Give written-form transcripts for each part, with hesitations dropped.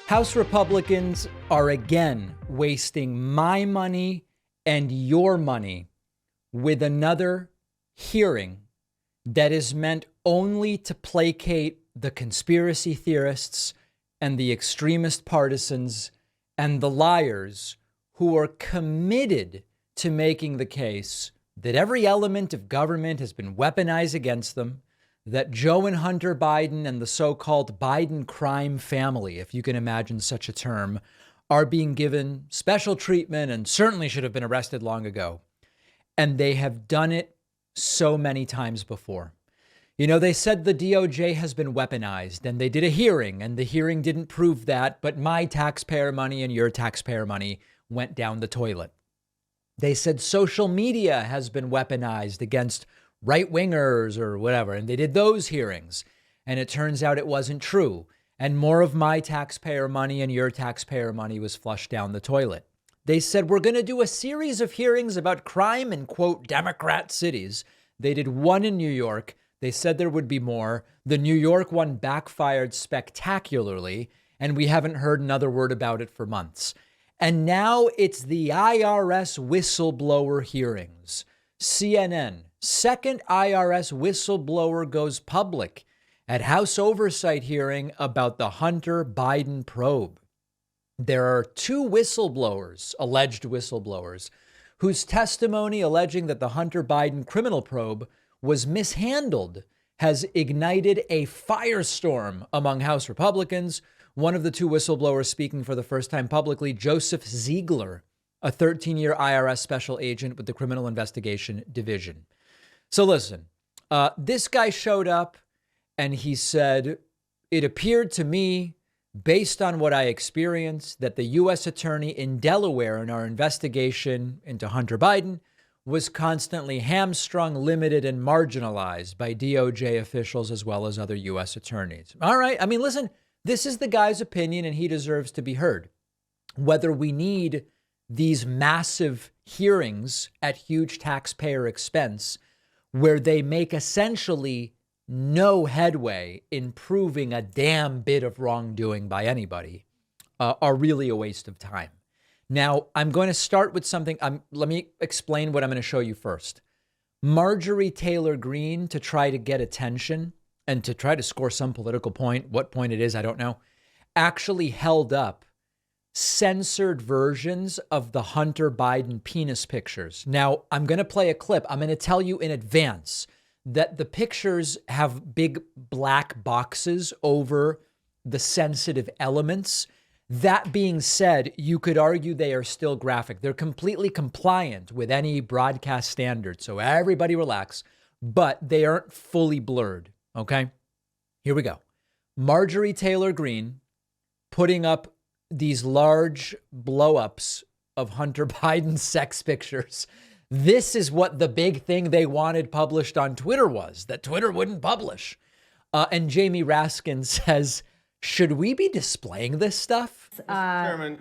House Republicans are again wasting my money and your money with another hearing that is meant only to placate the conspiracy theorists and the extremist partisans and the liars who are committed to making the case that every element of government has been weaponized against them, that Joe and Hunter Biden and the so-called Biden crime family, if you can imagine such a term, are being given special treatment and certainly should have been arrested long ago. And they have done it so many times before. You know, they said the DOJ has been weaponized and they did a hearing and the hearing didn't prove that, but my taxpayer money and your taxpayer money went down the toilet. They said social media has been weaponized against right-wingers or whatever, and they did those hearings, and it turns out it wasn't true, and more of my taxpayer money and your taxpayer money was flushed down the toilet. They said we're going to do a series of hearings about crime in, quote, Democrat cities. They did one in New York. They said there would be more. The New York one backfired spectacularly, and we haven't heard another word about it for months. And now it's the IRS whistleblower hearings. CNN, second IRS whistleblower goes public at House Oversight hearing about the Hunter Biden probe. There are two whistleblowers, alleged whistleblowers, whose testimony alleging that the Hunter Biden criminal probe was mishandled has ignited a firestorm among House Republicans. One of the two whistleblowers speaking for the first time publicly, Joseph Ziegler, a 13-year IRS special agent with the Criminal Investigation Division. So listen, this guy showed up and he said, it appeared to me, based on what I experienced, that the U.S. attorney in Delaware in our investigation into Hunter Biden was constantly hamstrung, limited, and marginalized by DOJ officials as well as other U.S. attorneys. All right. I mean, listen, this is the guy's opinion and he deserves to be heard. Whether we need these massive hearings at huge taxpayer expense where they make essentially no headway in proving a damn bit of wrongdoing by anybody are really a waste of time. Now, I'm going to start with something. Let me explain what I'm going to show you first. Marjorie Taylor Greene, to try to get attention and to try to score some political point, what point it is, I don't know, actually held up censored versions of the Hunter Biden penis pictures. Now, I'm going to play a clip. I'm going to tell you in advance that the pictures have big black boxes over the sensitive elements. That being said, you could argue they are still graphic. They're completely compliant with any broadcast standard. So everybody relax, but they aren't fully blurred. Okay, here we go. Marjorie Taylor Greene putting up these large blow-ups of Hunter Biden's sex pictures. This is what the big thing they wanted published on Twitter was, that Twitter wouldn't publish. And Jamie Raskin says, should we be displaying this stuff? Chairman,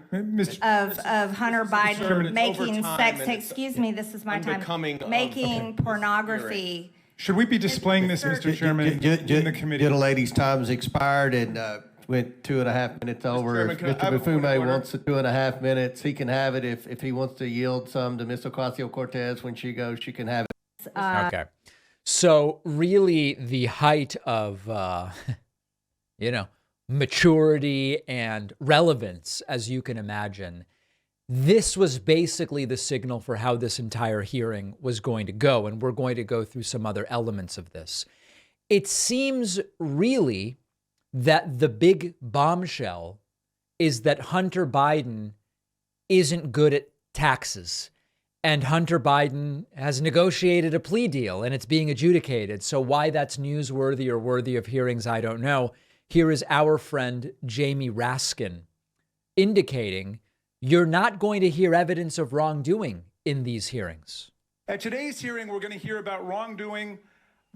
of Hunter Biden Chairman, making sex, excuse me, this is my time, making pornography. should we be displaying this, Mr. Chairman, in the committee? Gentle lady's time's expired and went 2.5 minutes over. Chairman, If Mr. Bufume wants the 2.5 minutes, he can have it. If he wants to yield some to Ms. Ocasio-Cortez when she goes, she can have it. Okay. So really the height of, maturity and relevance, as you can imagine, this was basically the signal for how this entire hearing was going to go. And we're going to go through some other elements of this. It seems really that the big bombshell is that Hunter Biden isn't good at taxes. And Hunter Biden has negotiated a plea deal and it's being adjudicated. So why that's newsworthy or worthy of hearings, I don't know. Here is our friend Jamie Raskin indicating you're not going to hear evidence of wrongdoing in these hearings. At today's hearing, we're going to hear about wrongdoing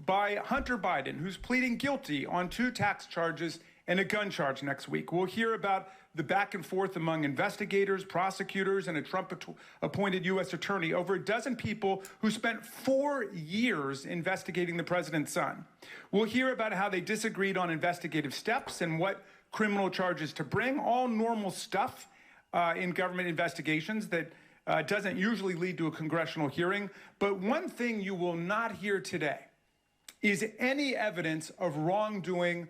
by Hunter Biden, who's pleading guilty on 2 tax charges and a gun charge next week. We'll hear about the back and forth among investigators, prosecutors, and a Trump-appointed U.S. attorney, over a dozen people who spent 4 years investigating the president's son. We'll hear about how they disagreed on investigative steps and what criminal charges, to bring all normal stuff in government investigations that doesn't usually lead to a congressional hearing. But one thing you will not hear today is any evidence of wrongdoing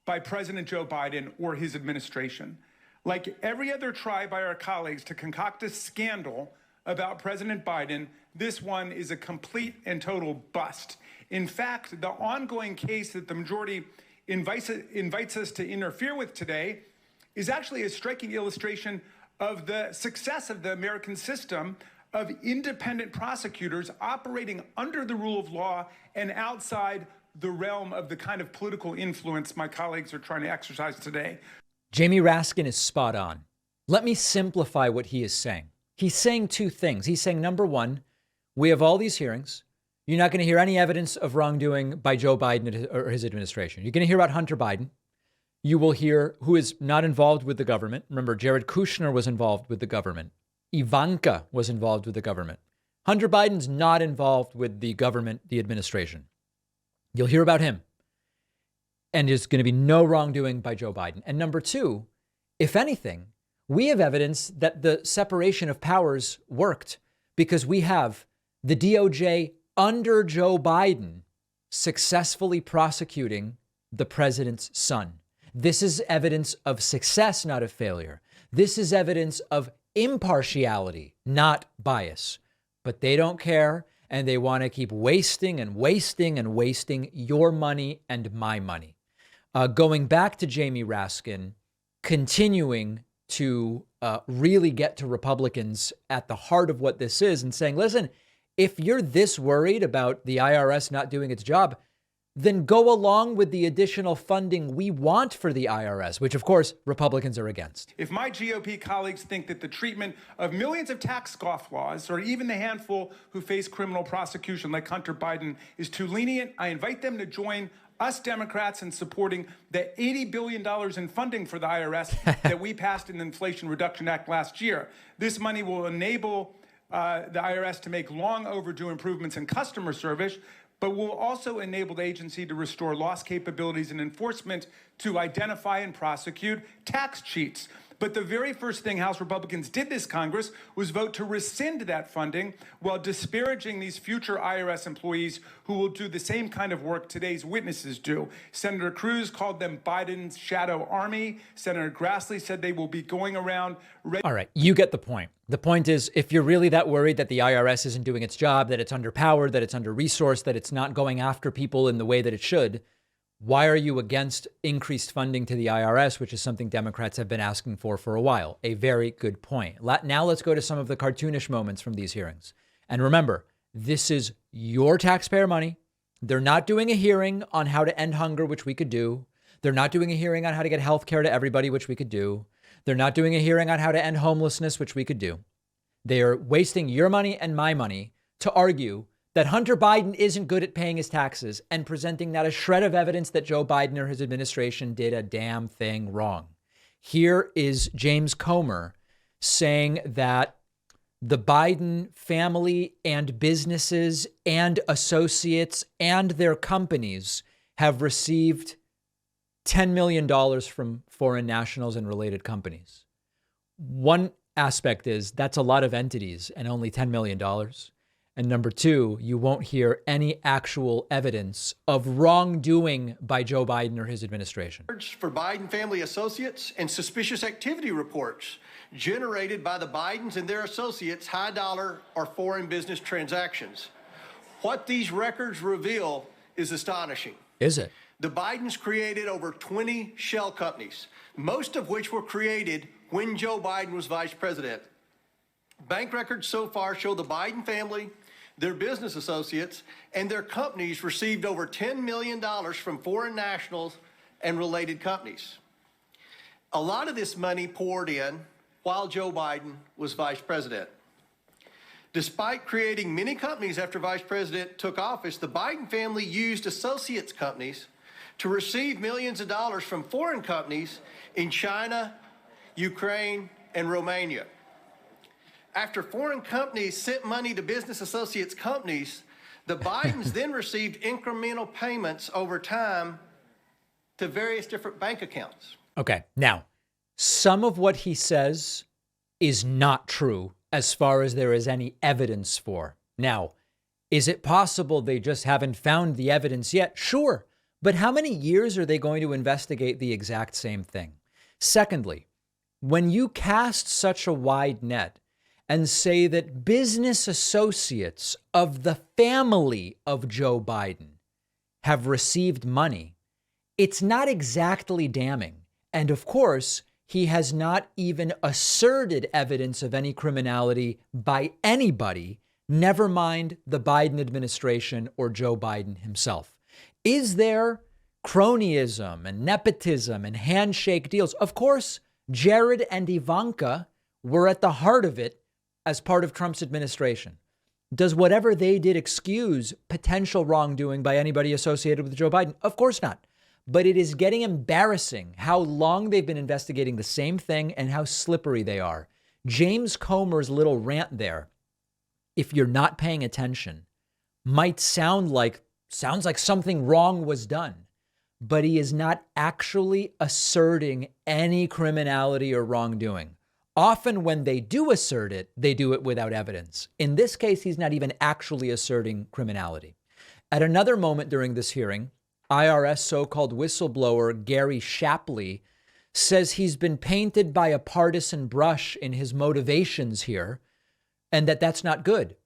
by President Joe Biden or his administration. Like every other try by our colleagues to concoct a scandal about President Biden, this one is a complete and total bust. In fact, the ongoing case that the majority invites us to interfere with today is actually a striking illustration of the success of the American system of independent prosecutors operating under the rule of law and outside the realm of the kind of political influence my colleagues are trying to exercise today. Jamie Raskin is spot on. Let me simplify what he is saying. He's saying two things. He's saying, number one, we have all these hearings. You're not going to hear any evidence of wrongdoing by Joe Biden or his administration. You're going to hear about Hunter Biden. You will hear who is not involved with the government. Remember, Jared Kushner was involved with the government. Ivanka was involved with the government. Hunter Biden's not involved with the government, the administration. You'll hear about him. And there's going to be no wrongdoing by Joe Biden. And number two, if anything, we have evidence that the separation of powers worked because we have the DOJ under Joe Biden successfully prosecuting the president's son. This is evidence of success, not of failure. This is evidence of impartiality, not bias. But they don't care, and they want to keep wasting and wasting and wasting your money and my money. Going back to Jamie Raskin, continuing to really get to Republicans at the heart of what this is and saying, listen, if you're this worried about the IRS not doing its job, then go along with the additional funding we want for the IRS, which, of course, Republicans are against. If my GOP colleagues think that the treatment of millions of tax scofflaws, or even the handful who face criminal prosecution like Hunter Biden, is too lenient, I invite them to join us Democrats in supporting the $80 billion in funding for the IRS that we passed in the Inflation Reduction Act last year. This money will enable the IRS to make long overdue improvements in customer service, but will also enable the agency to restore lost capabilities and enforcement to identify and prosecute tax cheats. But the very first thing House Republicans did this Congress was vote to rescind that funding while disparaging these future IRS employees who will do the same kind of work today's witnesses do. Senator Cruz called them Biden's shadow army. Senator Grassley said they will be going around. All right, you get the point. The point is, if you're really that worried that the IRS isn't doing its job, that it's underpowered, that it's under-resourced, that it's not going after people in the way that it should, why are you against increased funding to the IRS, which is something Democrats have been asking for a while? A very good point. Now let's go to some of the cartoonish moments from these hearings. And remember, this is your taxpayer money. They're not doing a hearing on how to end hunger, which we could do. They're not doing a hearing on how to get health care to everybody, which we could do. They're not doing a hearing on how to end homelessness, which we could do. They are wasting your money and my money to argue that Hunter Biden isn't good at paying his taxes and presenting not a shred of evidence that Joe Biden or his administration did a damn thing wrong. Here is James Comer saying that the Biden family and businesses and associates and their companies have received $10 million from foreign nationals and related companies. One aspect is that's a lot of entities and only $10 million. And number two, you won't hear any actual evidence of wrongdoing by Joe Biden or his administration. For Biden family associates and suspicious activity reports generated by the Bidens and their associates' high dollar or foreign business transactions. What these records reveal is astonishing. Is it? The Bidens created over 20 shell companies, most of which were created when Joe Biden was vice president. Bank records so far show the Biden family, their business associates, and their companies received over $10 million from foreign nationals and related companies. A lot of this money poured in while Joe Biden was vice president. Despite creating many companies after vice president took office, the Biden family used associates companies to receive millions of dollars from foreign companies in China, Ukraine, and Romania. After foreign companies sent money to business associates companies, the Bidens then received incremental payments over time to various different bank accounts. Okay. Now, some of what he says is not true as far as there is any evidence for. Now, is it possible they just haven't found the evidence yet? Sure. But how many years are they going to investigate the exact same thing? Secondly, when you cast such a wide net and say that business associates of the family of Joe Biden have received money, it's not exactly damning. And of course, he has not even asserted evidence of any criminality by anybody, never mind the Biden administration or Joe Biden himself. Is there cronyism and nepotism and handshake deals? Of course, Jared and Ivanka were at the heart of it as part of Trump's administration. Does whatever they did excuse potential wrongdoing by anybody associated with Joe Biden? Of course not. But it is getting embarrassing how long they've been investigating the same thing and how slippery they are. James Comer's little rant there, if you're not paying attention, might sounds like something wrong was done, but he is not actually asserting any criminality or wrongdoing. Often when they do assert it, they do it without evidence. In this case, he's not even actually asserting criminality. At another moment during this hearing, IRS so-called whistleblower Gary Shapley says he's been painted by a partisan brush in his motivations here, and that's not good.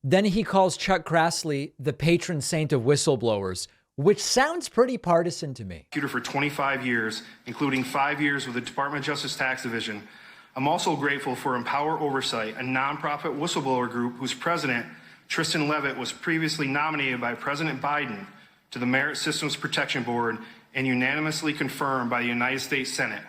Then he calls Chuck Grassley the patron saint of whistleblowers, which sounds pretty partisan to me. For 25 years, including 5 years with the Department of Justice Tax Division. I'm also grateful for Empower Oversight, a nonprofit whistleblower group whose president, Tristan Levitt, was previously nominated by President Biden to the Merit Systems Protection Board and unanimously confirmed by the United States Senate.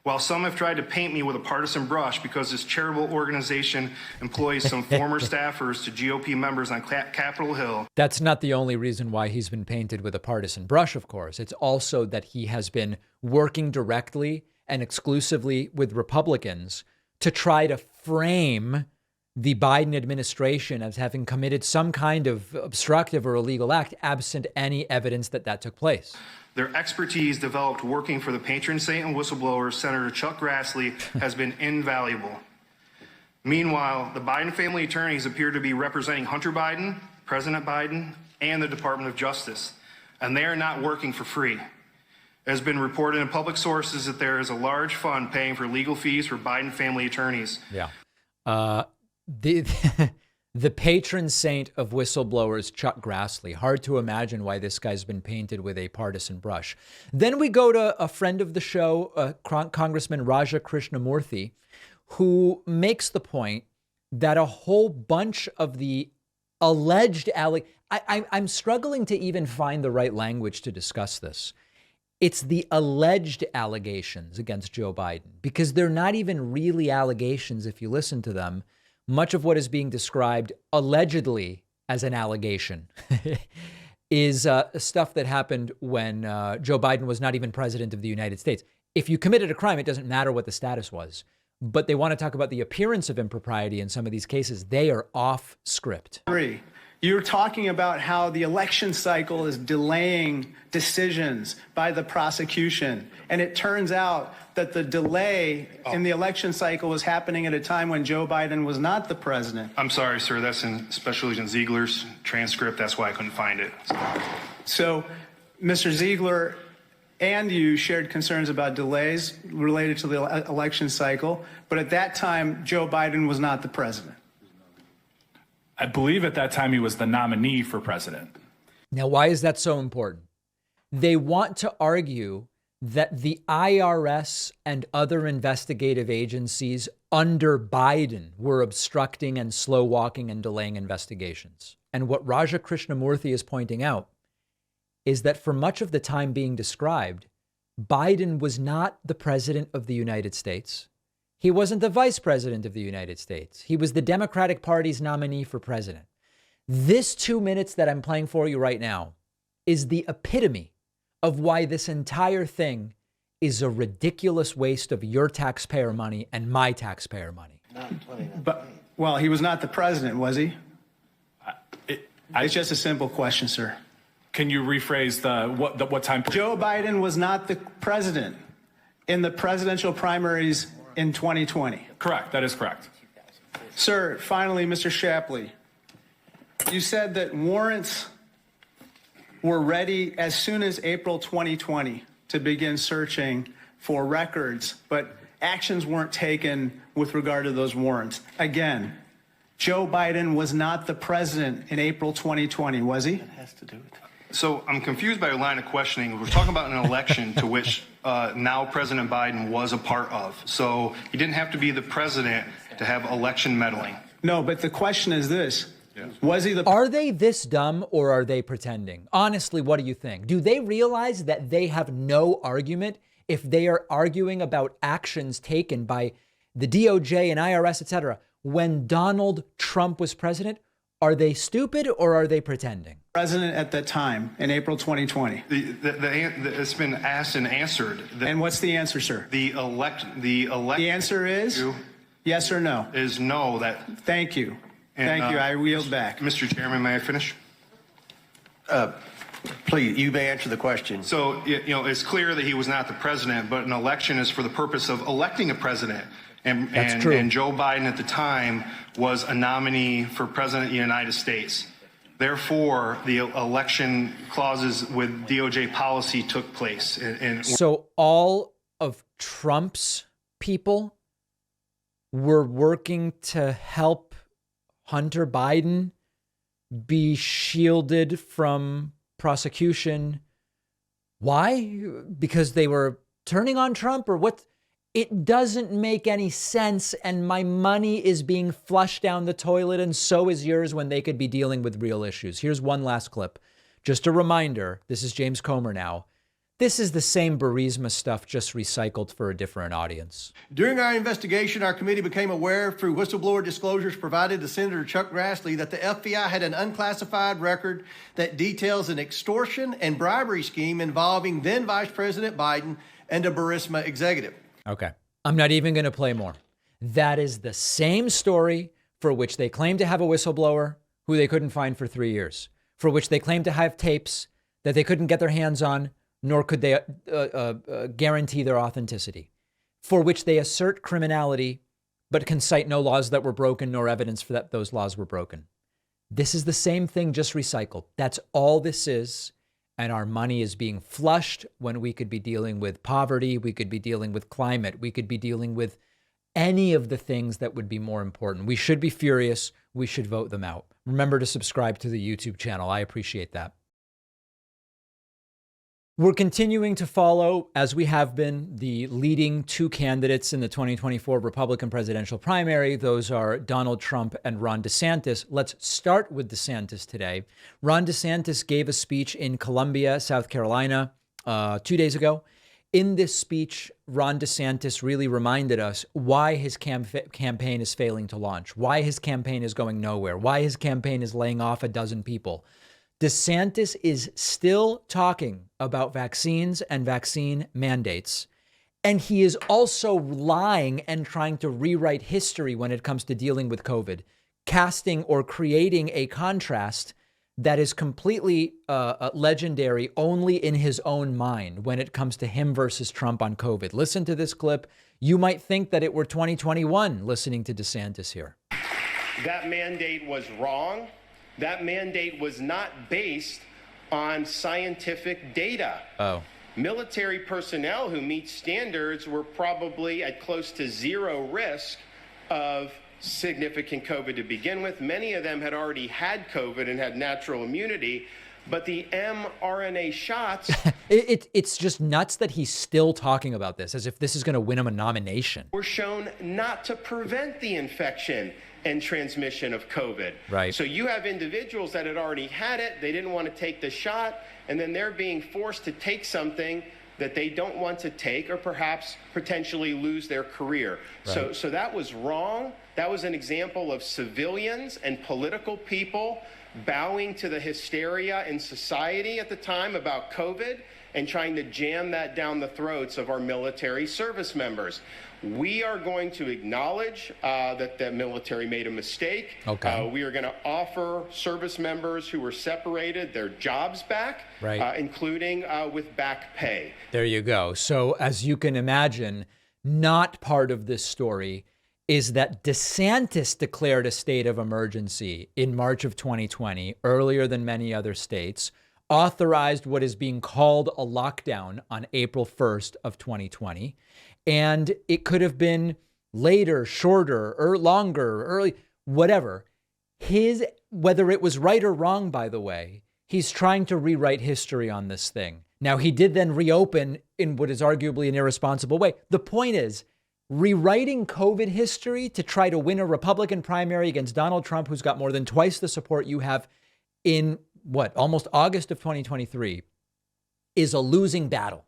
While some have tried to paint me with a partisan brush because this charitable organization employs some former staffers to GOP members on Capitol Hill. That's not the only reason why he's been painted with a partisan brush, of course. It's also that he has been working directly and exclusively with Republicans to try to frame the Biden administration as having committed some kind of obstructive or illegal act, absent any evidence that took place. Their expertise developed working for the patron saint and whistleblower, Senator Chuck Grassley, has been invaluable. Meanwhile, the Biden family attorneys appear to be representing Hunter Biden, President Biden, and the Department of Justice, and they are not working for free. It has been reported in public sources that there is a large fund paying for legal fees for Biden family attorneys. Yeah. The patron saint of whistleblowers, Chuck Grassley. Hard to imagine why this guy's been painted with a partisan brush. Then we go to a friend of the show, Congressman Raja Krishnamurthy, who makes the point that a whole bunch of the alleged I'm struggling to even find the right language to discuss this. It's the alleged allegations against Joe Biden, because they're not even really allegations if you listen to them. Much of what is being described allegedly as an allegation is stuff that happened when Joe Biden was not even president of the United States. If you committed a crime, it doesn't matter what the status was. But they want to talk about the appearance of impropriety in some of these cases. They are off script. You're talking about how the election cycle is delaying decisions by the prosecution. And it turns out that the delay in the election cycle was happening at a time when Joe Biden was not the president. I'm sorry, sir. That's in Special Agent Ziegler's transcript. That's why I couldn't find it. So, Mr. Ziegler and you shared concerns about delays related to the election cycle. But at that time, Joe Biden was not the president. I believe at that time he was the nominee for president. Now, why is that so important? They want to argue that the IRS and other investigative agencies under Biden were obstructing and slow walking and delaying investigations. And what Raja Krishnamurthy is pointing out is that for much of the time being described, Biden was not the president of the United States. He wasn't the vice president of the United States. He was the Democratic Party's nominee for president. This 2 minutes that I'm playing for you right now is the epitome of why this entire thing is a ridiculous waste of your taxpayer money and my taxpayer money. But, well, he was not the president, was he? It's just a simple question, sir. Can you rephrase what time? Joe Biden was not the president. in the presidential primaries in 2020? Correct. That is correct. Sir, finally, Mr. Shapley, you said that warrants were ready as soon as April 2020 to begin searching for records, but actions weren't taken with regard to those warrants. Again, Joe Biden was not the president in April 2020, was he? So I'm confused by your line of questioning. We're talking about an election to which now President Biden was a part of. So he didn't have to be the president to have election meddling. No, but the question is this. Was he the... Are they this dumb or are they pretending? Honestly, what do you think? Do they realize that they have no argument if they are arguing about actions taken by the DOJ and IRS, etc., when Donald Trump was president? Are they stupid or are they pretending? President at that time in April 2020. It's been asked and answered. And what's the answer, sir? The answer is yes or no? Is no. Thank you. Thank you. I yield back. Mr. Chairman, may I finish? Please, you may answer the question. So, it's clear that he was not the president, but an election is for the purpose of electing a president. That's true. And Joe Biden at the time was a nominee for president of the United States. Therefore, the election clauses with DOJ policy took place. So all of Trump's people were working to help Hunter Biden be shielded from prosecution. Why? Because they were turning on Trump, or what? It doesn't make any sense, and my money is being flushed down the toilet, and so is yours, when they could be dealing with real issues. Here's one last clip. Just a reminder, this is James Comer now. This is the same Burisma stuff, just recycled for a different audience. During our investigation, our committee became aware through whistleblower disclosures provided to Senator Chuck Grassley that the FBI had an unclassified record that details an extortion and bribery scheme involving then Vice President Biden and a Burisma executive. Okay, I'm not even going to play more. That is the same story for which they claim to have a whistleblower who they couldn't find for 3 years, for which they claim to have tapes that they couldn't get their hands on, nor could they guarantee their authenticity, for which they assert criminality, but can cite no laws that were broken, nor evidence for that those laws were broken. This is the same thing, just recycled. That's all this is. And our money is being flushed when we could be dealing with poverty. We could be dealing with climate. We could be dealing with any of the things that would be more important. We should be furious. We should vote them out. Remember to subscribe to the YouTube channel. I appreciate that. We're continuing to follow, as we have been, the leading two candidates in the 2024 Republican presidential primary. Those are Donald Trump and Ron DeSantis. Let's start with DeSantis today. Ron DeSantis gave a speech in Columbia, South Carolina, 2 days ago. In this speech, Ron DeSantis really reminded us why his campaign is failing to launch, why his campaign is going nowhere, why his campaign is laying off a dozen people. DeSantis is still talking about vaccines and vaccine mandates. And he is also lying and trying to rewrite history when it comes to dealing with COVID, casting or creating a contrast that is completely legendary only in his own mind when it comes to him versus Trump on COVID. Listen to this clip. You might think that it were 2021 listening to DeSantis here. That mandate was wrong. That mandate was not based on scientific data. Military personnel who meet standards were probably at close to zero risk of significant COVID to begin with. Many of them had already had COVID and had natural immunity, but the mRNA shots... It's just nuts that he's still talking about this as if this is going to win him a nomination. ...were shown not to prevent the infection and transmission of COVID. Right. So you have individuals that had already had it, they didn't want to take the shot, and then they're being forced to take something that they don't want to take, or perhaps potentially lose their career. Right. So that was wrong. That was an example of civilians and political people bowing to the hysteria in society at the time about COVID and trying to jam that down the throats of our military service members. We are going to acknowledge that the military made a mistake. Okay. We are going to offer service members who were separated their jobs back, right, including with back pay. There you go. So as you can imagine, not part of this story is that DeSantis declared a state of emergency in March of 2020, earlier than many other states, authorized what is being called a lockdown on April 1st of 2020. And it could have been later, shorter, or longer, early, whatever. Whether it was right or wrong, by the way, he's trying to rewrite history on this thing. Now, he did then reopen in what is arguably an irresponsible way. The point is, rewriting COVID history to try to win a Republican primary against Donald Trump, who's got more than twice the support you have in almost August of 2023, is a losing battle.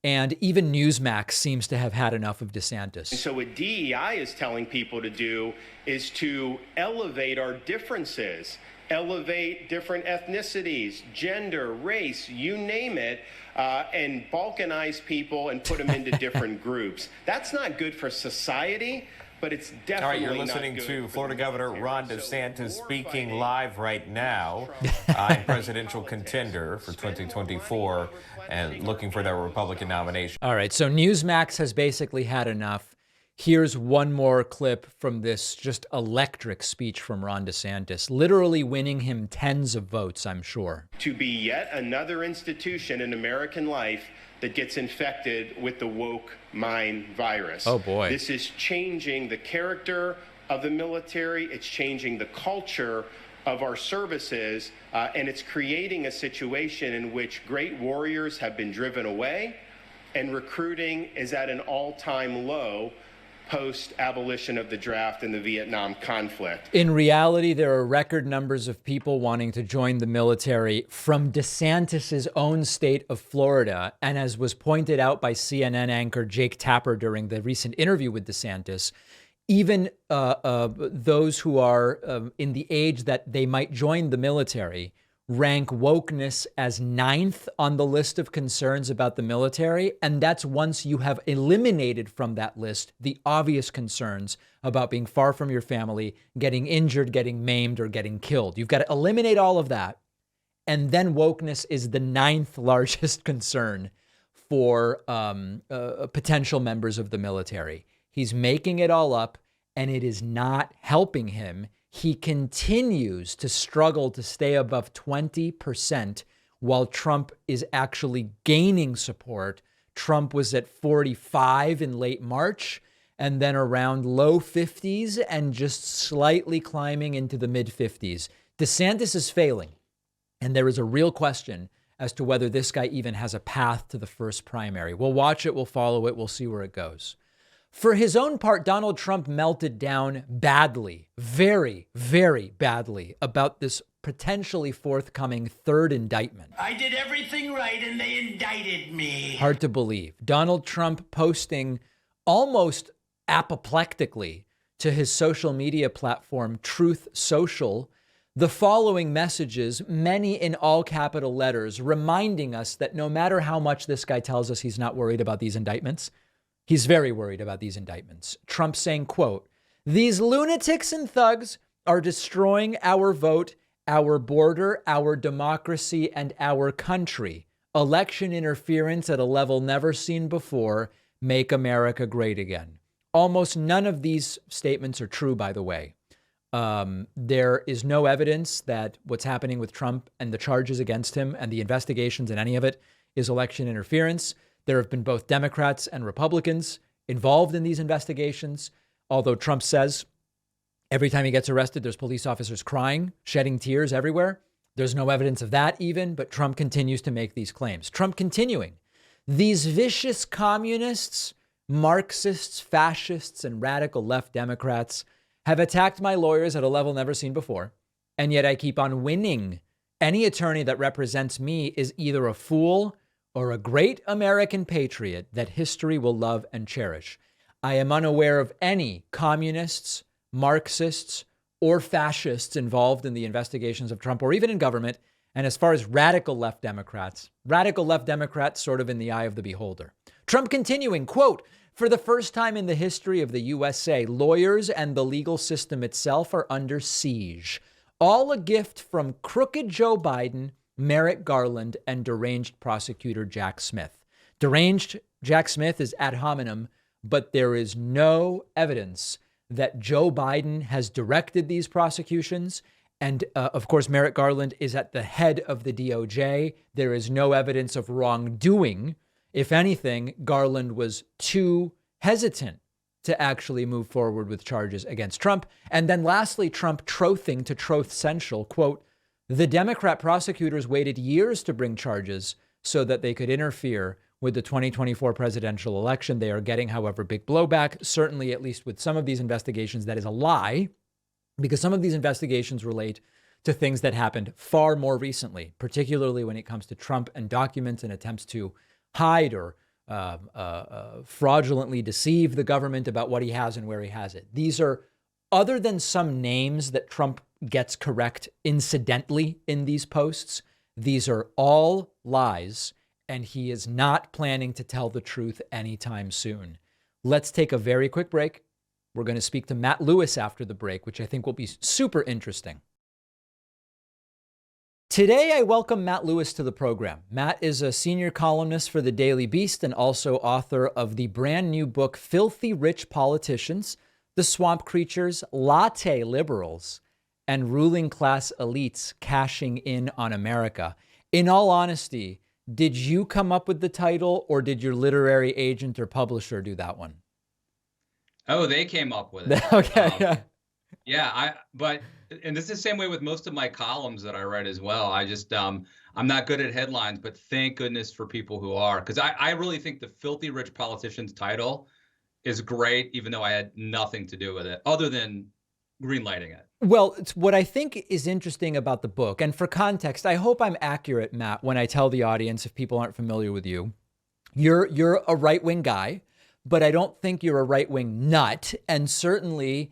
And even Newsmax seems to have had enough of DeSantis. And so what DEI is telling people to do is to elevate our differences, elevate different ethnicities, gender, race, you name it, and balkanize people and put them into different groups. That's not good for society, but it's definitely not good. All right, you're listening to Florida Governor Ron DeSantis speaking live right now. I'm presidential contender for 2024 and looking for that Republican nomination. All right, so Newsmax has basically had enough. Here's one more clip from this just electric speech from Ron DeSantis, literally winning him tens of votes, I'm sure. To be yet another institution in American life that gets infected with the woke mind virus. Oh, boy. This is changing the character of the military. It's changing the culture of our services, and it's creating a situation in which great warriors have been driven away, and recruiting is at an all-time low post-abolition of the draft and the Vietnam conflict. In reality, there are record numbers of people wanting to join the military from DeSantis's own state of Florida. And as was pointed out by CNN anchor Jake Tapper during the recent interview with DeSantis, even those who are in the age that they might join the military rank wokeness as 9th on the list of concerns about the military. And that's once you have eliminated from that list the obvious concerns about being far from your family, getting injured, getting maimed, or getting killed. You've got to eliminate all of that. And then wokeness is the 9th largest concern for potential members of the military. He's making it all up, and it is not helping him. He continues to struggle to stay above 20% while Trump is actually gaining support. Trump was at 45 in late March and then around low 50s and just slightly climbing into the mid 50s. DeSantis is failing. And there is a real question as to whether this guy even has a path to the first primary. We'll watch it. We'll follow it. We'll see where it goes. For his own part, Donald Trump melted down badly, very, very badly about this potentially forthcoming third indictment. I did everything right and they indicted me. Hard to believe. Donald Trump posting almost apoplectically to his social media platform, Truth Social, the following messages, many in all capital letters, reminding us that no matter how much this guy tells us he's not worried about these indictments, he's very worried about these indictments. Trump saying, quote, "These lunatics and thugs are destroying our vote, our border, our democracy, and our country. Election interference at a level never seen before. Make America great again." Almost none of these statements are true, by the way. There is no evidence that what's happening with Trump and the charges against him and the investigations and any of it is election interference. There have been both Democrats and Republicans involved in these investigations, although Trump says every time he gets arrested, there's police officers crying, shedding tears everywhere. There's no evidence of that even, but Trump continues to make these claims. Trump continuing, "These vicious communists, Marxists, fascists, and radical left Democrats have attacked my lawyers at a level never seen before, and yet I keep on winning. Any attorney that represents me is either a fool or a great American patriot that history will love and cherish. I am unaware of any communists, Marxists, or fascists involved in the investigations of Trump or even in government, And as far as radical left Democrats sort of in the eye of the beholder. Trump continuing, quote, "For the first time in the history of the USA, lawyers and the legal system itself are under siege. All a gift from crooked Joe Biden, Merrick Garland, and deranged prosecutor Jack Smith." Deranged Jack Smith is ad hominem, but there is no evidence that Joe Biden has directed these prosecutions. And of course, Merrick Garland is at the head of the DOJ. There is no evidence of wrongdoing. If anything, Garland was too hesitant to actually move forward with charges against Trump. And then lastly, Trump trothing to Troth Central, quote, "The Democrat prosecutors waited years to bring charges so that they could interfere with the 2024 presidential election. They are getting, however, big blowback. Certainly, at least with some of these investigations, that is a lie, because some of these investigations relate to things that happened far more recently, particularly when it comes to Trump and documents and attempts to hide or fraudulently deceive the government about what he has and where he has it. These are, other than some names that Trump gets correct incidentally in these posts, these are all lies, and he is not planning to tell the truth anytime soon. Let's take a very quick break. We're going to speak to Matt Lewis after the break, which I think will be super interesting. Today, I welcome Matt Lewis to the program. Matt is a senior columnist for the Daily Beast and also author of the brand new book, Filthy Rich Politicians, The Swamp Creatures, Latte Liberals, and Ruling Class Elites Cashing In on America. In all honesty, did you come up with the title, or did your literary agent or publisher do that one? Oh, they came up with it. Okay. And this is the same way with most of my columns that I write as well. I just, I'm not good at headlines, but thank goodness for people who are, because I really think the Filthy Rich Politicians title is great, even though I had nothing to do with it other than greenlighting it. Well, it's what I think is interesting about the book. And for context, I hope I'm accurate, Matt, when I tell the audience, if people aren't familiar with you, you're a right-wing guy, but I don't think you're a right-wing nut. And certainly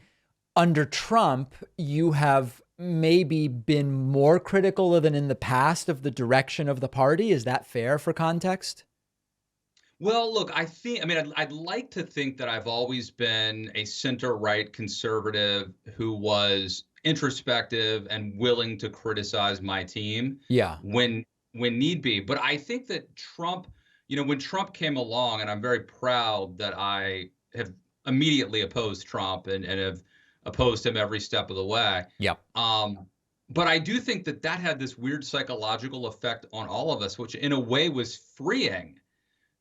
under Trump, you have maybe been more critical than in the past of the direction of the party. Is that fair for context? Well, look, I'd like to think that I've always been a center-right conservative who was introspective and willing to criticize my team when need be. But I think that Trump, when Trump came along, and I'm very proud that I have immediately opposed Trump and have opposed him every step of the way. But I do think that had this weird psychological effect on all of us, which in a way was freeing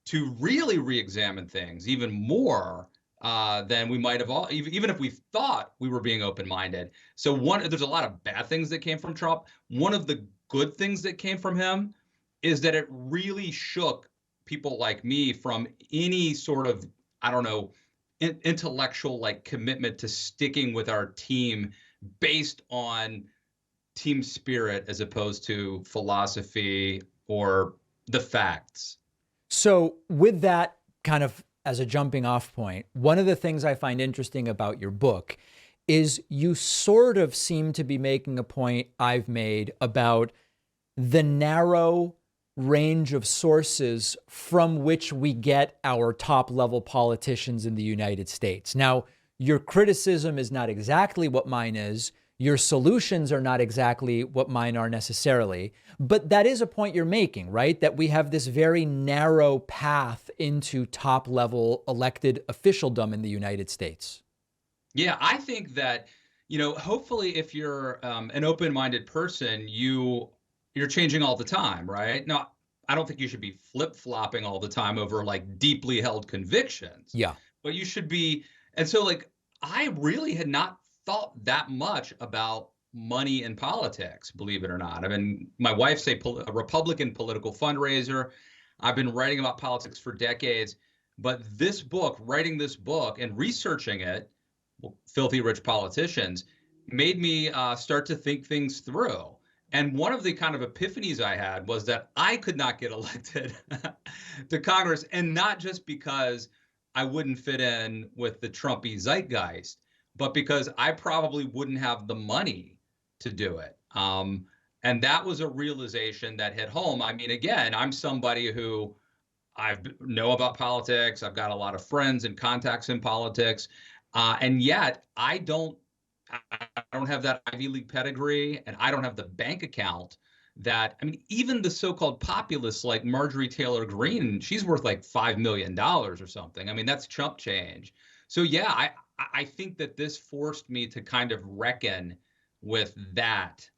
to really re-examine things even more than we might have all, even if we thought we were being open-minded. So there's a lot of bad things that came from Trump. One of the good things that came from him is that it really shook people like me from any sort of, intellectual commitment to sticking with our team based on team spirit as opposed to philosophy or the facts. So with that kind of as a jumping off point, one of the things I find interesting about your book is you sort of seem to be making a point I've made about the narrow range of sources from which we get our top level politicians in the United States. Now, your criticism is not exactly what mine is. Your solutions are not exactly what mine are necessarily, but that is a point you're making, right? That we have this very narrow path into top level elected officialdom in the United States. Yeah, I think that, hopefully if you're an open-minded person, you're changing all the time, right? Now, I don't think you should be flip-flopping all the time over deeply held convictions. Yeah. But you should be, and so I really had not thought that much about money in politics, believe it or not. I mean, my wife's a Republican political fundraiser. I've been writing about politics for decades, but writing this book and researching it, Filthy Rich Politicians, made me start to think things through. And one of the kind of epiphanies I had was that I could not get elected to Congress, and not just because I wouldn't fit in with the Trumpy zeitgeist, but because I probably wouldn't have the money to do it. And And that was a realization that hit home. I mean, again, I'm somebody who I know about politics. I've got a lot of friends and contacts in politics. And yet I don't have that Ivy League pedigree, and I don't have the bank account that, I mean, even the so-called populists like Marjorie Taylor Greene, she's worth like $5 million or something. I mean, that's chump change. So yeah, I think that this forced me to kind of reckon with that.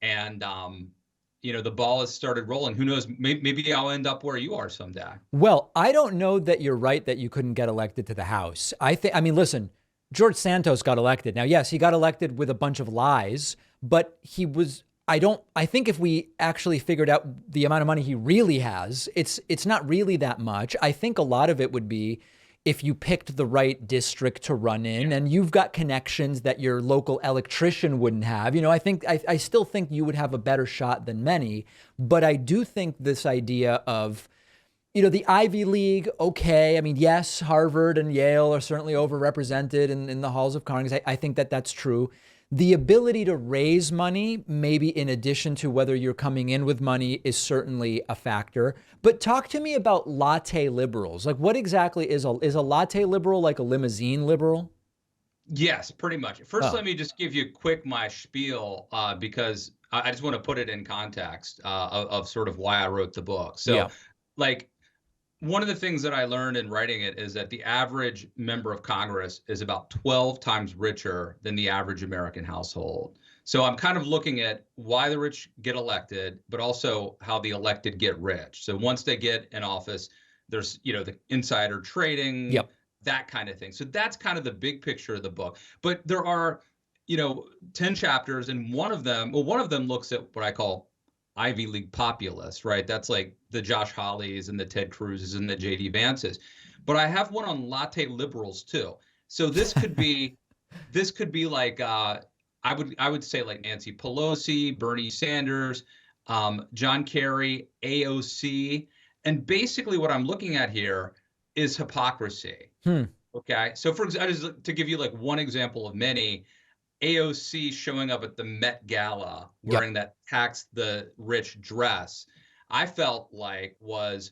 And, the ball has started rolling. Who knows? Maybe I'll end up where you are someday. Well, I don't know that you're right that you couldn't get elected to the House. I mean, listen, George Santos got elected. Now, yes, he got elected with a bunch of lies, but he was, I think if we actually figured out the amount of money he really has, it's not really that much. I think a lot of it would be if you picked the right district to run in, and you've got connections that your local electrician wouldn't have. I still think you would have a better shot than many, but I do think this idea of, the Ivy League, okay. I mean, yes, Harvard and Yale are certainly overrepresented in the halls of Congress. I think that that's true. The ability to raise money, maybe in addition to whether you're coming in with money, is certainly a factor. But talk to me about latte liberals. Like, what exactly is a latte liberal, like a limousine liberal? Yes, pretty much. First, let me just give you my spiel, because I just want to put it in context of sort of why I wrote the book. So, one of the things that I learned in writing it is that the average member of Congress is about 12 times richer than the average American household. So I'm kind of looking at why the rich get elected, but also how the elected get rich. So once they get in office, there's, the insider trading, that kind of thing. So that's kind of the big picture of the book. But there are, 10 chapters, and one of them looks at what I call Ivy League populists, right? That's like the Josh Hawleys and the Ted Cruzes and the JD Vances. But I have one on latte liberals too. So this could be like I would say like Nancy Pelosi, Bernie Sanders, John Kerry, AOC. And basically what I'm looking at here is hypocrisy. Okay. So just to give you like one example of many, AOC showing up at the Met Gala wearing that tax the rich dress, I felt like was,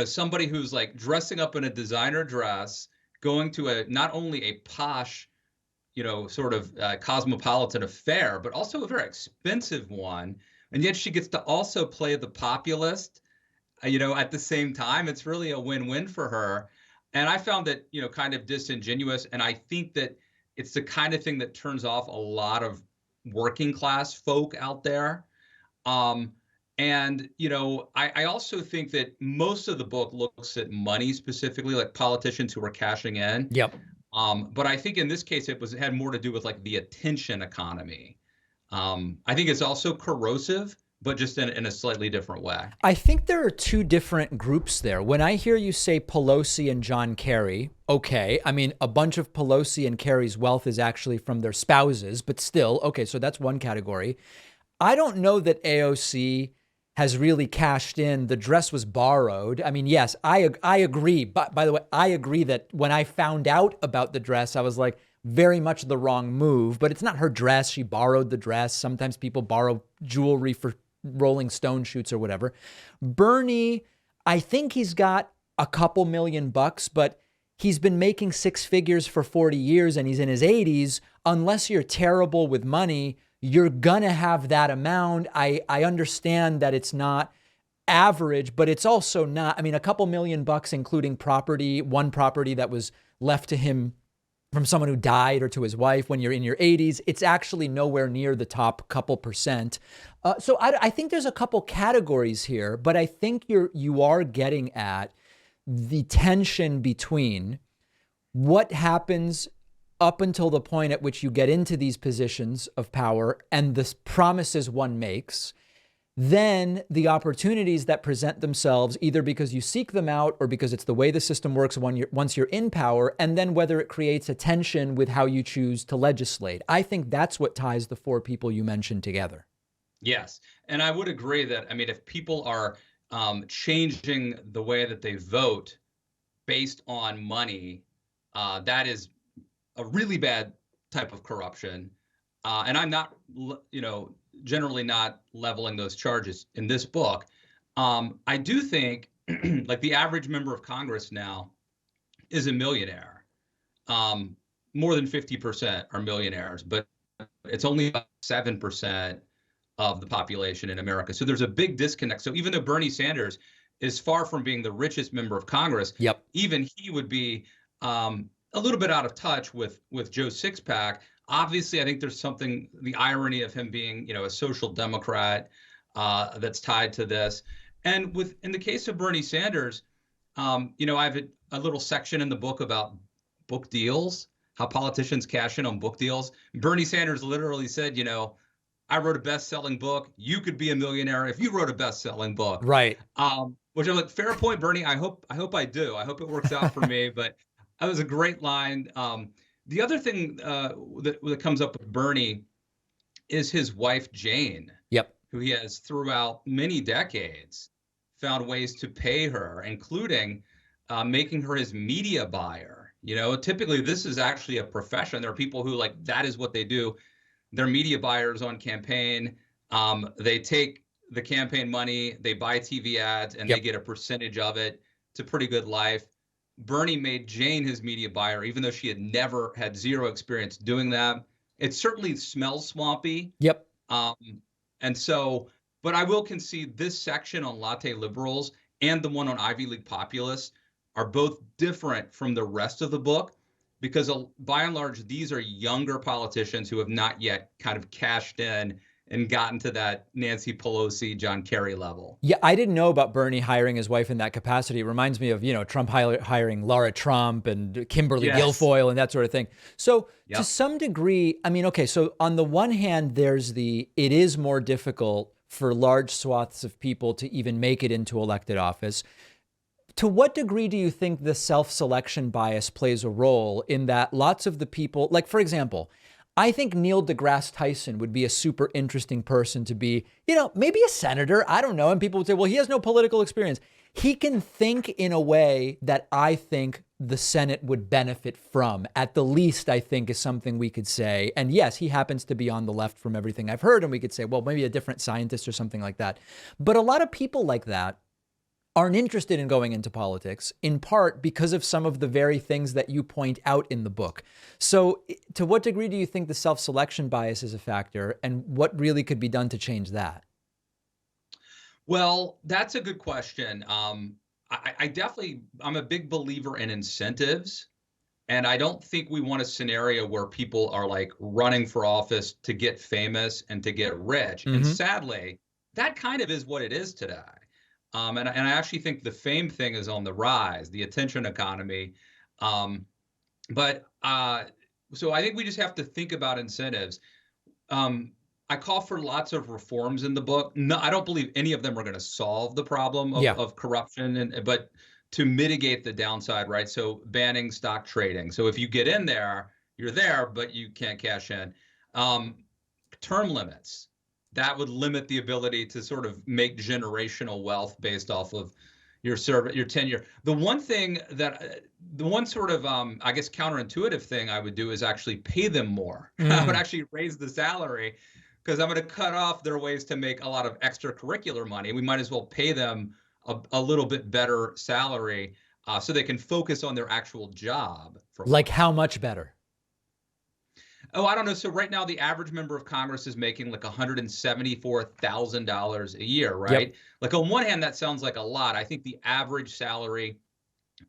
somebody who's like dressing up in a designer dress, going to not only a posh, sort of cosmopolitan affair, but also a very expensive one. And yet she gets to also play the populist, at the same time. It's really a win-win for her. And I found that, kind of disingenuous. And I think that it's the kind of thing that turns off a lot of working class folk out there. I also think that most of the book looks at money specifically, like politicians who are cashing in. But I think in this case, it had more to do with like the attention economy. I think it's also corrosive, but just in a slightly different way. I think there are two different groups there. When I hear you say Pelosi and John Kerry, okay, I mean, a bunch of Pelosi and Kerry's wealth is actually from their spouses, but still, okay, so that's one category. I don't know that AOC has really cashed in. The dress was borrowed. I mean, yes, I agree. But by the way, I agree that when I found out about the dress, I was like, very much the wrong move. But it's not her dress. She borrowed the dress. Sometimes people borrow jewelry for Rolling Stone shoots or whatever. Bernie, I think he's got a couple $1 million, but he's been making six figures for 40 years and he's in his 80s. Unless you're terrible with money, you're gonna have that amount. I understand that it's not average, but it's also not, I mean, a couple $1 million, including property, one property that was left to him from someone who died or to his wife when you're in your 80s, it's actually nowhere near the top couple percent. So I think there's a couple categories here, but I think you are getting at the tension between what happens up until the point at which you get into these positions of power and the promises one makes, then the opportunities that present themselves either because you seek them out or because it's the way the system works once you're in power, and then whether it creates a tension with how you choose to legislate. I think that's what ties the four people you mentioned together. Yes. And I would agree that, I mean, if people are changing the way that they vote based on money, that is a really bad type of corruption. And I'm not, generally not leveling those charges in this book. I do think like the average member of Congress now is a millionaire. More than 50% are millionaires, but it's only about 7% of the population in America. So there's a big disconnect. So even though Bernie Sanders is far from being the richest member of Congress, even he would be a little bit out of touch with Joe Sixpack. Obviously, I think there's something, the irony of him being, you know, a social democrat that's tied to this. And in the case of Bernie Sanders, you know, I have a little section in the book about book deals, how politicians cash in on book deals. Bernie Sanders literally said, you know, I wrote a best-selling book. You could be a millionaire if you wrote a best-selling book. Right. Which I'm like, fair point, Bernie. I hope I do. I hope it works out for me. But that was a great line. The other thing that comes up with Bernie is his wife, Jane. Who he has throughout many decades found ways to pay her, including making her his media buyer. You know, typically this is actually a profession. There are people who like, that is what they do. They're media buyers on campaign. They take the campaign money, they buy TV ads, and they get a percentage of it. It's a pretty good life. Bernie made Jane his media buyer, even though she had zero experience doing that. It certainly smells swampy. And so, but I will concede this section on latte liberals and the one on Ivy League populists are both different from the rest of the book, because by and large, these are younger politicians who have not yet kind of cashed in and gotten to that Nancy Pelosi, John Kerry level. Yeah, I didn't know about Bernie hiring his wife in that capacity. It reminds me of, you know, Trump hiring Laura Trump and Kimberly Guilfoyle and that sort of thing. So to some degree, I mean, okay, so on the one hand, it is more difficult for large swaths of people to even make it into elected office. To what degree do you think the self-selection bias plays a role in that lots of the people, like, for example, I think Neil deGrasse Tyson would be a super interesting person to be, you know, maybe a senator. I don't know. And people would say, well, he has no political experience. He can think in a way that I think the Senate would benefit from, at the least, I think, is something we could say. And yes, he happens to be on the left from everything I've heard. And we could say, well, maybe a different scientist or something like that. But a lot of people like that aren't interested in going into politics, in part because of some of the very things that you point out in the book. So to what degree do you think the self-selection bias is a factor, and what really could be done to change that? Well, that's a good question. I'm a big believer in incentives, and I don't think we want a scenario where people are like running for office to get famous and to get rich. And sadly, that kind of is what it is today. And I actually think the fame thing is on the rise, the attention economy. So I think we just have to think about incentives. I call for lots of reforms in the book. No, I don't believe any of them are going to solve the problem of corruption, but to mitigate the downside, right? So banning stock trading. So if you get in there, you're there, but you can't cash in. Term limits. That would limit the ability to sort of make generational wealth based off of your tenure. The one sort of, I guess, counterintuitive thing I would do is actually pay them more. I would actually raise the salary, because I'm going to cut off their ways to make a lot of extracurricular money. We might as well pay them a little bit better salary so they can focus on their actual job. Like how much better? Oh, I don't know. So right now, the average member of Congress is making like $174,000 a year, right? Like on one hand, that sounds like a lot. I think the average salary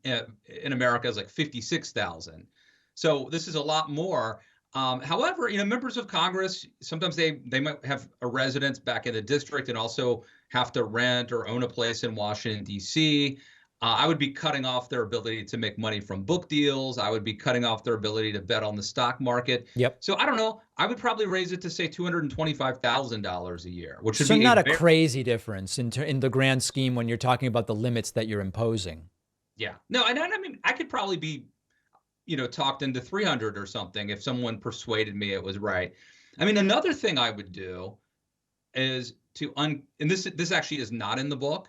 in America is like $56,000. So this is a lot more. However, you know, members of Congress, sometimes they might have a residence back in the district and also have to rent or own a place in Washington, D.C. I would be cutting off their ability to make money from book deals. I would be cutting off their ability to bet on the stock market. So I don't know. I would probably raise it to say $225,000 a year, which would be not a crazy difference in the grand scheme when you're talking about the limits that you're imposing. Yeah. No, and I mean, I could probably be, you know, talked into 300 or something if someone persuaded me it was right. I mean, another thing I would do is and this actually is not in the book,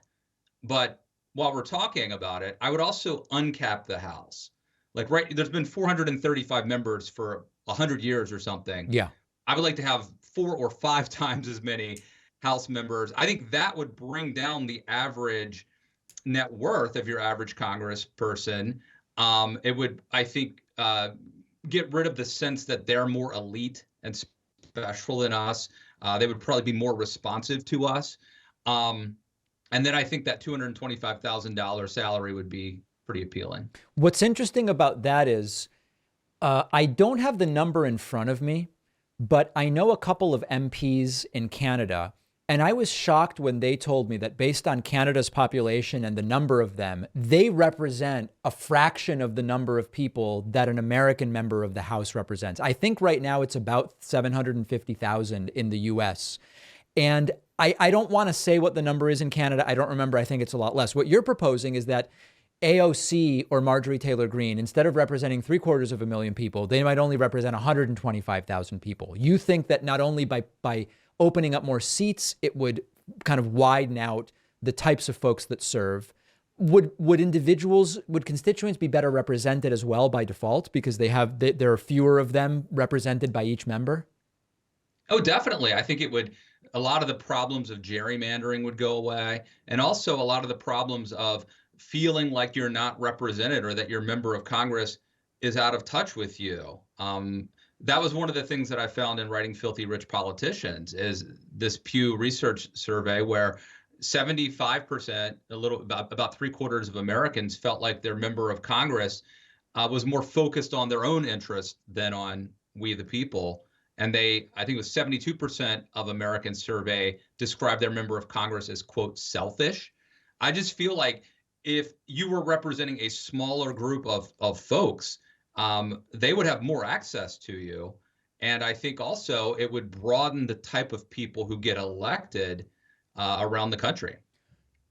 but while we're talking about it, I would also uncap the House. Like, right, there's been 435 members for 100 years or something. Yeah. I would like to have 4 or 5 times as many House members. I think that would bring down the average net worth of your average congressperson. It would, I think, get rid of the sense that they're more elite and special than us. They would probably be more responsive to us. And then I think that $225,000 salary would be pretty appealing. What's interesting about that is I don't have the number in front of me, but I know a couple of MPs in Canada. And I was shocked when they told me that based on Canada's population and the number of them, they represent a fraction of the number of people that an American member of the House represents. I think right now it's about 750,000 in the US. And I don't want to say what the number is in Canada. I don't remember. I think it's a lot less. What you're proposing is that AOC or Marjorie Taylor Greene, instead of representing 750,000 people, they might only represent 125,000 people. You think that not only by opening up more seats, it would kind of widen out the types of folks that serve. Would constituents be better represented as well by default because there are fewer of them represented by each member? Oh, definitely. I think a lot of the problems of gerrymandering would go away. And also a lot of the problems of feeling like you're not represented or that your member of Congress is out of touch with you. That was one of the things that I found in writing Filthy Rich Politicians is this Pew Research survey where 75%, about 3/4 of Americans felt like their member of Congress was more focused on their own interests than on we the people. And I think it was 72% of Americans survey described their member of Congress as, quote, selfish. I just feel like if you were representing a smaller group of folks, they would have more access to you. And I think also it would broaden the type of people who get elected around the country.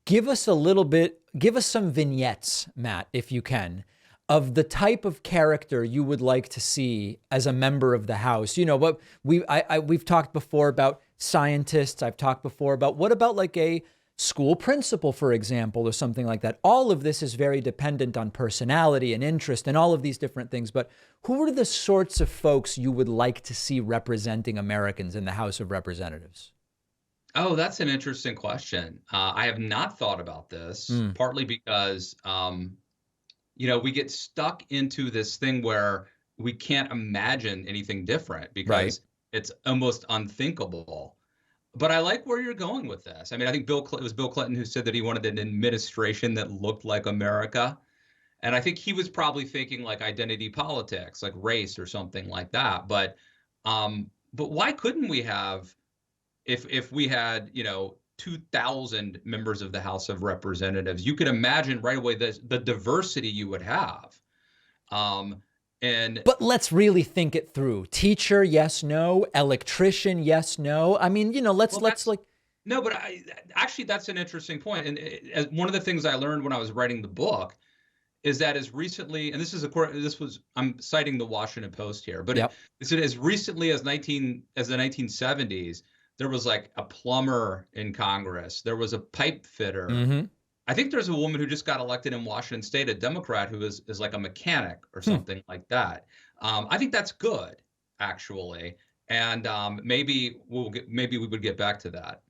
Give us some vignettes, Matt, if you can, of the type of character you would like to see as a member of the House. You know, what we've talked before about scientists. I've talked before about what about like a school principal, for example, or something like that. All of this is very dependent on personality and interest and all of these different things. But who are the sorts of folks you would like to see representing Americans in the House of Representatives? Oh, that's an interesting question. I have not thought about this, partly because, we get stuck into this thing where we can't imagine anything different because it's almost unthinkable. But I like where you're going with this. I mean, I think it was Bill Clinton who said that he wanted an administration that looked like America. And I think he was probably thinking like identity politics, like race or something like that. But why couldn't we have, if we had, 2,000 members of the House of Representatives, you could imagine right away the diversity you would have. But let's really think it through. Teacher, yes, no. Electrician, yes, no. I mean, let's like. No, but actually, that's an interesting point. And one of the things I learned when I was writing the book is that as recently, and I'm citing the Washington Post here, but as recently as the 1970s, there was like a plumber in Congress. There was a pipe fitter. Mm-hmm. I think there's a woman who just got elected in Washington State, a Democrat who is like a mechanic or something like that. I think that's good, actually, and maybe we would get back to that.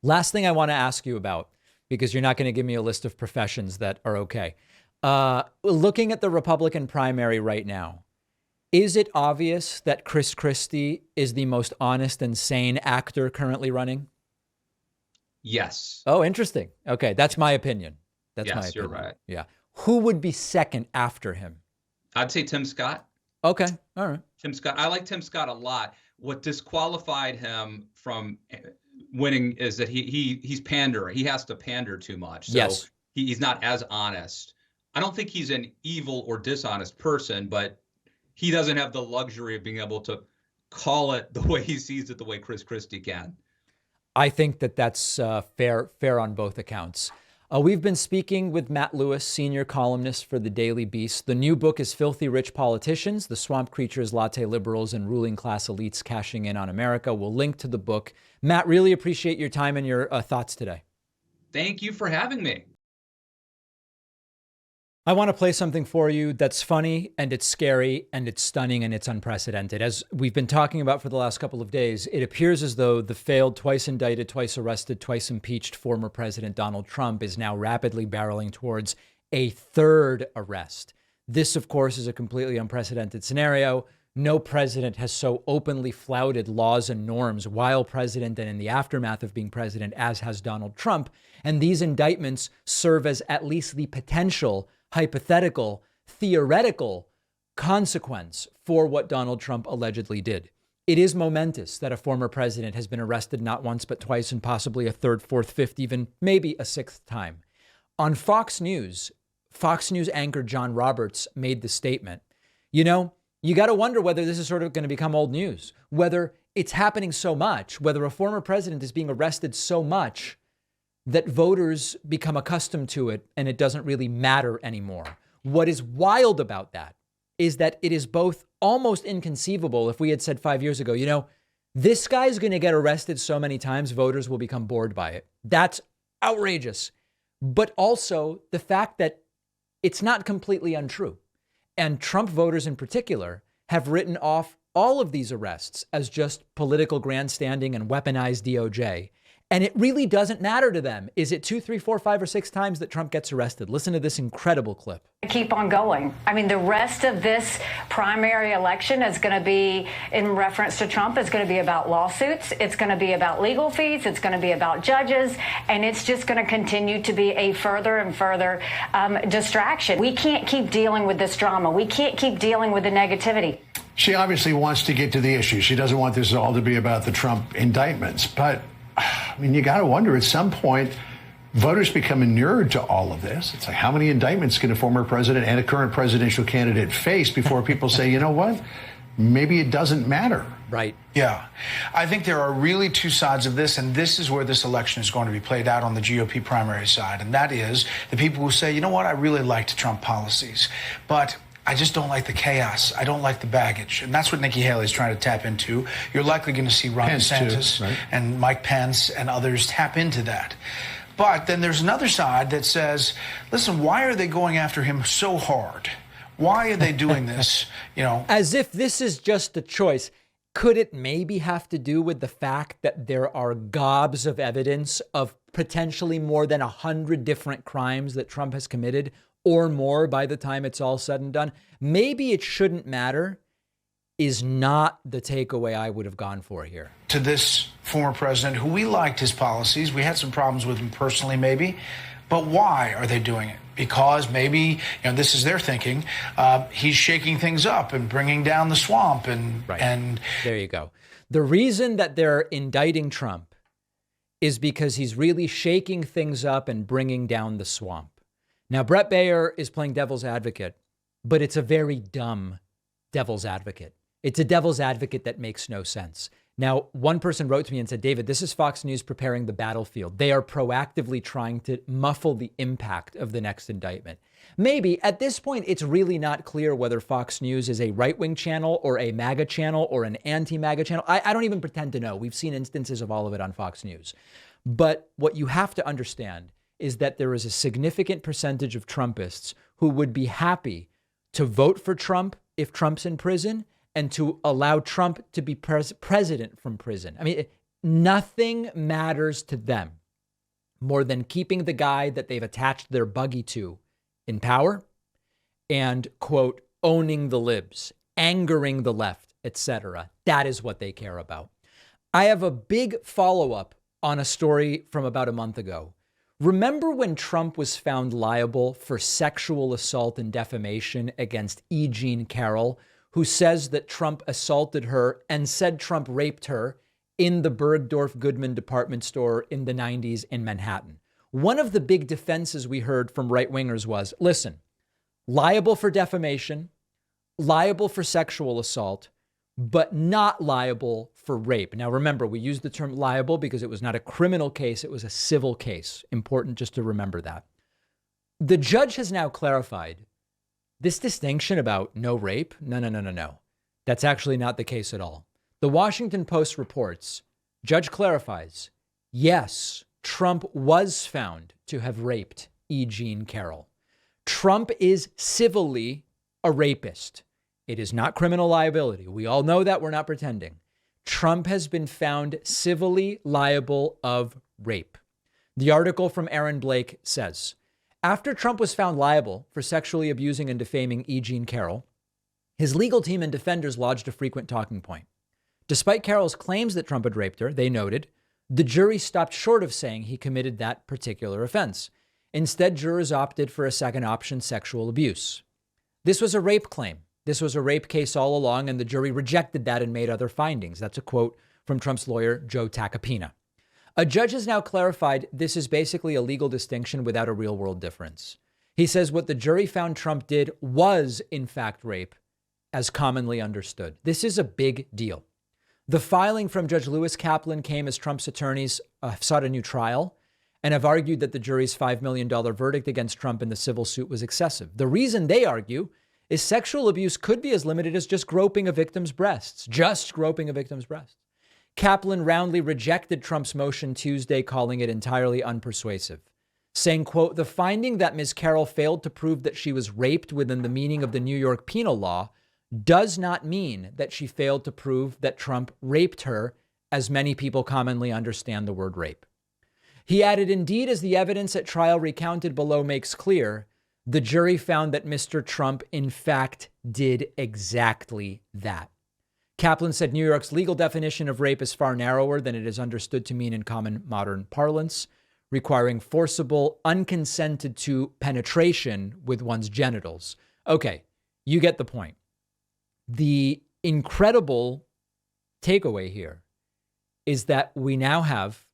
Last thing I want to ask you about, because you're not going to give me a list of professions that are okay. Looking at the Republican primary right now, is it obvious that Chris Christie is the most honest and sane actor currently running? Yes. Oh, interesting. Okay, that's my opinion. That's my opinion. You're right. Yeah. Who would be second after him? I'd say Tim Scott. Okay. All right. Tim Scott. I like Tim Scott a lot. What disqualified him from winning is that he's pandering. He has to pander too much. So yes. He's not as honest. I don't think he's an evil or dishonest person, but he doesn't have the luxury of being able to call it the way he sees it, the way Chris Christie can. I think that's fair on both accounts. We've been speaking with Matt Lewis, senior columnist for the Daily Beast. The new book is Filthy Rich Politicians, The Swamp Creatures, Latte Liberals, and Ruling Class Elites Cashing In on America. We'll link to the book. Matt, really appreciate your time and your thoughts today. Thank you for having me. I want to play something for you that's funny and it's scary and it's stunning and it's unprecedented. As we've been talking about for the last couple of days, it appears as though the failed, twice indicted, twice arrested, twice impeached former President Donald Trump is now rapidly barreling towards a third arrest. This, of course, is a completely unprecedented scenario. No president has so openly flouted laws and norms while president and in the aftermath of being president as has Donald Trump. And these indictments serve as at least the potential, hypothetical, theoretical consequence for what Donald Trump allegedly did. It is momentous that a former president has been arrested not once, but twice, and possibly a third, fourth, fifth, even maybe a sixth time. On Fox News anchor John Roberts made the statement, you got to wonder whether this is sort of going to become old news, whether it's happening so much, whether a former president is being arrested so much that voters become accustomed to it and it doesn't really matter anymore. What is wild about that is that it is both almost inconceivable. If we had said 5 years ago, this guy's going to get arrested so many times, voters will become bored by it. That's outrageous. But also the fact that it's not completely untrue. And Trump voters in particular have written off all of these arrests as just political grandstanding and weaponized DOJ. And it really doesn't matter to them. Is it 2, 3, 4, 5, or 6 times that Trump gets arrested? Listen to this incredible clip. Keep on going. I mean, the rest of this primary election is going to be, in reference to Trump, is going to be about lawsuits. It's going to be about legal fees. It's going to be about judges. And it's just going to continue to be a further and further distraction. We can't keep dealing with this drama. We can't keep dealing with the negativity. She obviously wants to get to the issue. She doesn't want this all to be about the Trump indictments. But you got to wonder at some point, voters become inured to all of this. It's like, how many indictments can a former president and a current presidential candidate face before people say, you know what, maybe it doesn't matter? Right. Yeah. I think there are really two sides of this, and this is where this election is going to be played out on the GOP primary side. And that is the people who say, you know what, I really liked Trump policies, but I just don't like the chaos. I don't like the baggage. And that's what Nikki Haley is trying to tap into. You're likely going to see Ron DeSantis and Mike Pence and others tap into that. But then there's another side that says, listen, why are they going after him so hard? Why are they doing this? As if this is just a choice. Could it maybe have to do with the fact that there are gobs of evidence of potentially more than 100 different crimes that Trump has committed, or more by the time it's all said and done? Maybe it shouldn't matter is not the takeaway I would have gone for here. To this former president, who we liked his policies, we had some problems with him personally maybe, but why are they doing it? Because maybe, this is their thinking, he's shaking things up and bringing down the swamp and there you go. The reason that they're indicting Trump is because he's really shaking things up and bringing down the swamp. Now, Brett Baier is playing devil's advocate, but it's a very dumb devil's advocate. It's a devil's advocate that makes no sense. Now, one person wrote to me and said, David, this is Fox News preparing the battlefield. They are proactively trying to muffle the impact of the next indictment. Maybe at this point, it's really not clear whether Fox News is a right-wing channel or a MAGA channel or an anti-MAGA channel. I don't even pretend to know. We've seen instances of all of it on Fox News. But what you have to understand is that there is a significant percentage of Trumpists who would be happy to vote for Trump if Trump's in prison and to allow Trump to be president from prison. I mean, nothing matters to them more than keeping the guy that they've attached their buggy to in power and, quote, owning the libs, angering the left, etc. That is what they care about. I have a big follow-up on a story from about a month ago. Remember when Trump was found liable for sexual assault and defamation against E. Jean Carroll, who says that Trump assaulted her and said Trump raped her in the Bergdorf Goodman department store in the 90s in Manhattan? One of the big defenses we heard from right-wingers was, listen, liable for defamation, liable for sexual assault, but not liable for rape. Now, remember, we used the term liable because it was not a criminal case. It was a civil case. Important just to remember that. The judge has now clarified this distinction about no rape. No. That's actually not the case at all. The Washington Post reports, judge clarifies, yes, Trump was found to have raped E. Jean Carroll. Trump is civilly a rapist. It is not criminal liability. We all know that. We're not pretending. Trump has been found civilly liable of rape. The article from Aaron Blake says, after Trump was found liable for sexually abusing and defaming E. Jean Carroll, his legal team and defenders lodged a frequent talking point. Despite Carroll's claims that Trump had raped her, they noted, the jury stopped short of saying he committed that particular offense. Instead, jurors opted for a second option, sexual abuse. This was a rape claim. This was a rape case all along, and the jury rejected that and made other findings. That's a quote from Trump's lawyer, Joe Tacopina. A judge has now clarified this is basically a legal distinction without a real world difference. He says what the jury found Trump did was, in fact, rape, as commonly understood. This is a big deal. The filing from Judge Lewis Kaplan came as Trump's attorneys sought a new trial and have argued that the jury's $5 million verdict against Trump in the civil suit was excessive. The reason they argue is sexual abuse could be as limited as just groping a victim's breasts, Kaplan roundly rejected Trump's motion Tuesday, calling it entirely unpersuasive, saying, quote, the finding that Ms. Carroll failed to prove that she was raped within the meaning of the New York penal law does not mean that she failed to prove that Trump raped her, as many people commonly understand the word rape. He added, indeed, as the evidence at trial recounted below makes clear, the jury found that Mr. Trump, in fact, did exactly that. Kaplan said New York's legal definition of rape is far narrower than it is understood to mean in common modern parlance, requiring forcible, unconsented to penetration with one's genitals. Okay, you get the point. The incredible takeaway here is that we now have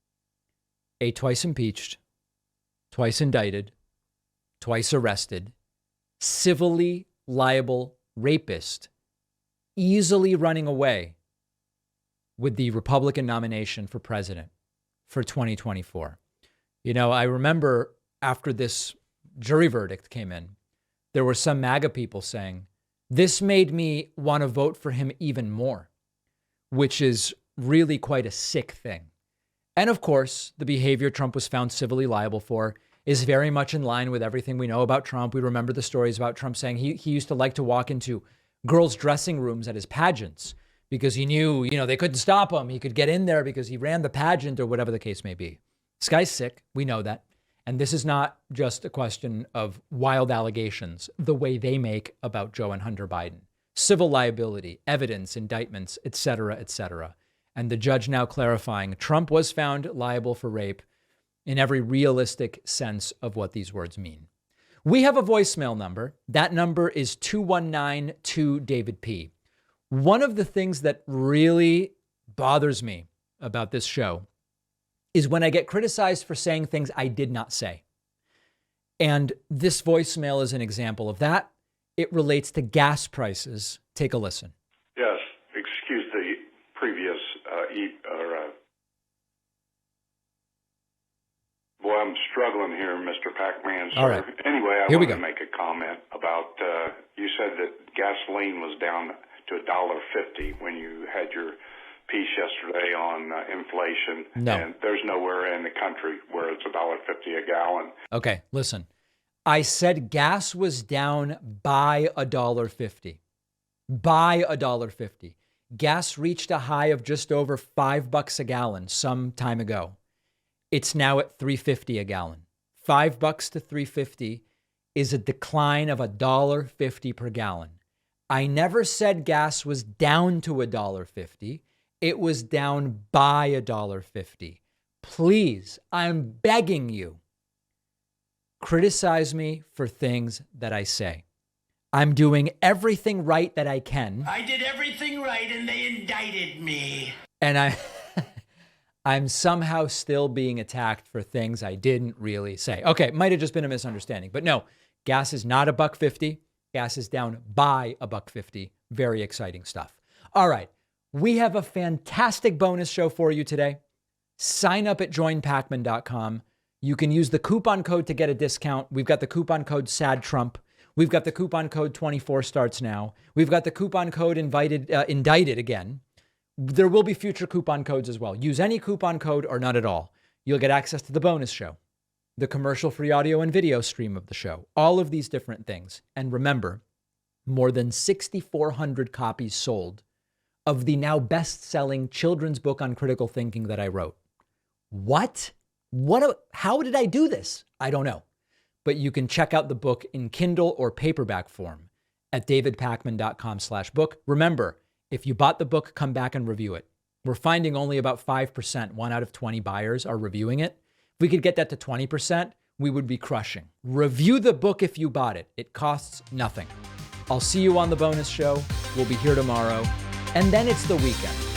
a twice impeached, twice indicted, twice arrested, civilly liable rapist easily running away with the Republican nomination for president for 2024. You know, I remember after this jury verdict came in, there were some MAGA people saying, this made me want to vote for him even more, which is really quite a sick thing. And of course, the behavior Trump was found civilly liable for is very much in line with everything we know about Trump. We remember the stories about Trump saying he used to like to walk into girls' dressing rooms at his pageants because he knew, they couldn't stop him. He could get in there because he ran the pageant or whatever the case may be. This guy's sick. We know that. And this is not just a question of wild allegations, the way they make about Joe and Hunter Biden. Civil liability, evidence, indictments, et cetera, et cetera. And the judge now clarifying Trump was found liable for rape in every realistic sense of what these words mean. We have a voicemail number. That number is 219-2-DAVID-P. One of the things that really bothers me about this show is when I get criticized for saying things I did not say. And this voicemail is an example of that. It relates to gas prices. Take a listen. Yes, excuse the previous Boy, I'm struggling here, Mr. Pac-Man. All right. Anyway, I Here we want to go. make a comment about, you said that gasoline was down to $1.50 when you had your piece yesterday on inflation. No. And there's nowhere in the country where it's $1.50 a gallon. Okay, listen. I said gas was down by $1.50. By $1.50. Gas reached a high of just over $5 a gallon some time ago. It's now at $3.50 a gallon. $5 to $3.50 is a decline of $1.50 per gallon. I never said gas was down to $1.50. It was down by $1.50. Please, I'm begging you, criticize me for things that I say. I'm doing everything right that I can. I did everything right and they indicted me. And I'm somehow still being attacked for things I didn't really say. Okay, might have just been a misunderstanding, but no, gas is not $1.50. Gas is down by $1.50. Very exciting stuff. All right, we have a fantastic bonus show for you today. Sign up at joinpacman.com. You can use the coupon code to get a discount. We've got the coupon code SADTRUMP. We've got the coupon code 24 starts now. We've got the coupon code indicted again. There will be future coupon codes as well. Use any coupon code or not at all. You'll get access to the bonus show. the commercial-free audio and video stream of the show, all of these different things. And remember, more than 6,400 copies sold of the now best-selling children's book on critical thinking that I wrote. What? How did I do this? I don't know. But you can check out the book in Kindle or paperback form at davidpakman.com/book. Remember, if you bought the book, come back and review it. We're finding only about 5%, 1 out of 20 buyers are reviewing it. If we could get that to 20%, we would be crushing. Review the book if you bought it. It costs nothing. I'll see you on the bonus show. We'll be here tomorrow. And then it's the weekend.